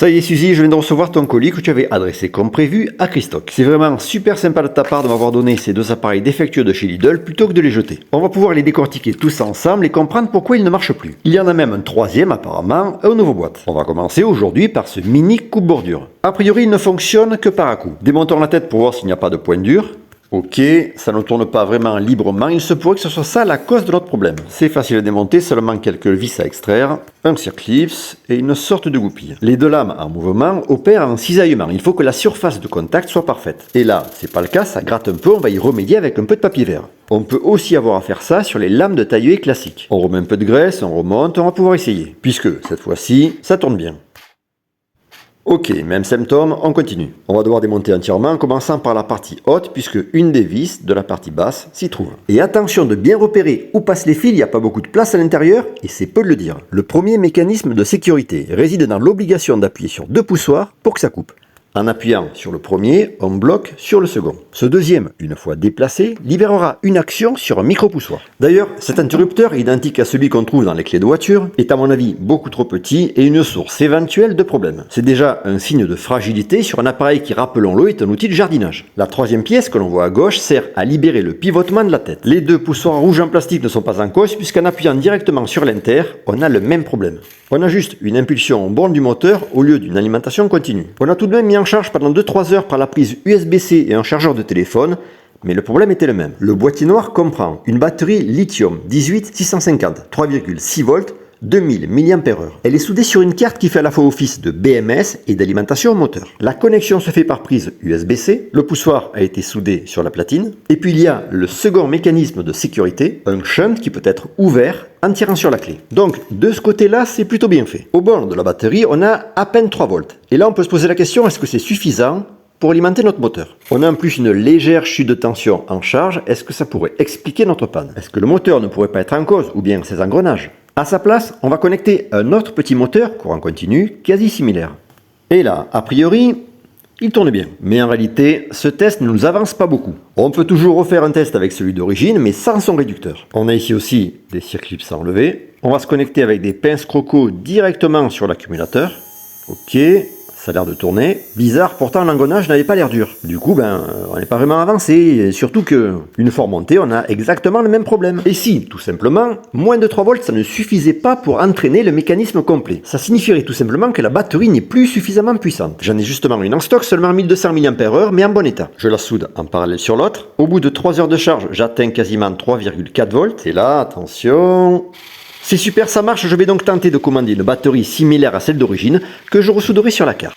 Ça y est Suzy, je viens de recevoir ton colis que tu avais adressé comme prévu à Christock. C'est vraiment super sympa de ta part de m'avoir donné ces deux appareils défectueux de chez Lidl plutôt que de les jeter. On va pouvoir les décortiquer tous ensemble et comprendre pourquoi ils ne marchent plus. Il y en a même un troisième apparemment, aux nouvelles boîtes. On va commencer aujourd'hui par ce mini coupe-bordure. A priori il ne fonctionne que par à-coup. Démontons la tête pour voir s'il n'y a pas de point dur. Ok, ça ne tourne pas vraiment librement, il se pourrait que ce soit ça la cause de notre problème. C'est facile à démonter, seulement quelques vis à extraire, un circlips et une sorte de goupille. Les deux lames en mouvement opèrent en cisaillement, il faut que la surface de contact soit parfaite. Et là, c'est pas le cas, ça gratte un peu, on va y remédier avec un peu de papier vert. On peut aussi avoir à faire ça sur les lames de taille classiques. On remet un peu de graisse, on remonte, on va pouvoir essayer. Puisque, cette fois-ci, ça tourne bien. Ok, même symptôme, on continue. On va devoir démonter entièrement en commençant par la partie haute puisque une des vis de la partie basse s'y trouve. Et attention de bien repérer où passent les fils, il n'y a pas beaucoup de place à l'intérieur et c'est peu de le dire. Le premier mécanisme de sécurité réside dans l'obligation d'appuyer sur deux poussoirs pour que ça coupe. En appuyant sur le premier, on bloque sur le second. Ce deuxième, une fois déplacé, libérera une action sur un micro-poussoir. D'ailleurs, cet interrupteur, identique à celui qu'on trouve dans les clés de voiture, est à mon avis beaucoup trop petit et une source éventuelle de problèmes. C'est déjà un signe de fragilité sur un appareil qui, rappelons-le, est un outil de jardinage. La troisième pièce que l'on voit à gauche sert à libérer le pivotement de la tête. Les deux poussoirs rouges en plastique ne sont pas en cause puisqu'en appuyant directement sur l'inter, on a le même problème. On a juste une impulsion en borne du moteur au lieu d'une alimentation continue. On a tout de même mis en charge pendant 2-3 heures par la prise USB-C et un chargeur de téléphone, mais le problème était le même. Le boîtier noir comprend une batterie lithium 18650, 3,6 volts, 2000 mAh. Elle est soudée sur une carte qui fait à la fois office de BMS et d'alimentation au moteur. La connexion se fait par prise USB-C, le poussoir a été soudé sur la platine, et puis il y a le second mécanisme de sécurité, un shunt qui peut être ouvert en tirant sur la clé. Donc de ce côté-là, c'est plutôt bien fait. Au borne de la batterie, on a à peine 3 volts. Et là, on peut se poser la question, est-ce que c'est suffisant pour alimenter notre moteur? On a en plus une légère chute de tension en charge, est-ce que ça pourrait expliquer notre panne? Est-ce que le moteur ne pourrait pas être en cause, ou bien ses engrenages? À sa place, on va connecter un autre petit moteur, courant continu, quasi similaire. Et là, a priori, il tourne bien. Mais en réalité, ce test ne nous avance pas beaucoup. On peut toujours refaire un test avec celui d'origine, mais sans son réducteur. On a ici aussi des circlips à enlever. On va se connecter avec des pinces croco directement sur l'accumulateur. Ok. Ça a l'air de tourner. Bizarre, pourtant l'engrenage n'avait pas l'air dur. Du coup, on n'est pas vraiment avancé. Et surtout que, une fois remonté, on a exactement le même problème. Et si, tout simplement, moins de 3 volts, ça ne suffisait pas pour entraîner le mécanisme complet. Ça signifierait tout simplement que la batterie n'est plus suffisamment puissante. J'en ai justement une en stock, seulement 1200 mAh, mais en bon état. Je la soude en parallèle sur l'autre. Au bout de 3 heures de charge, j'atteins quasiment 3,4 volts. Et là, attention... C'est super, ça marche, je vais donc tenter de commander une batterie similaire à celle d'origine que je ressouderai sur la carte.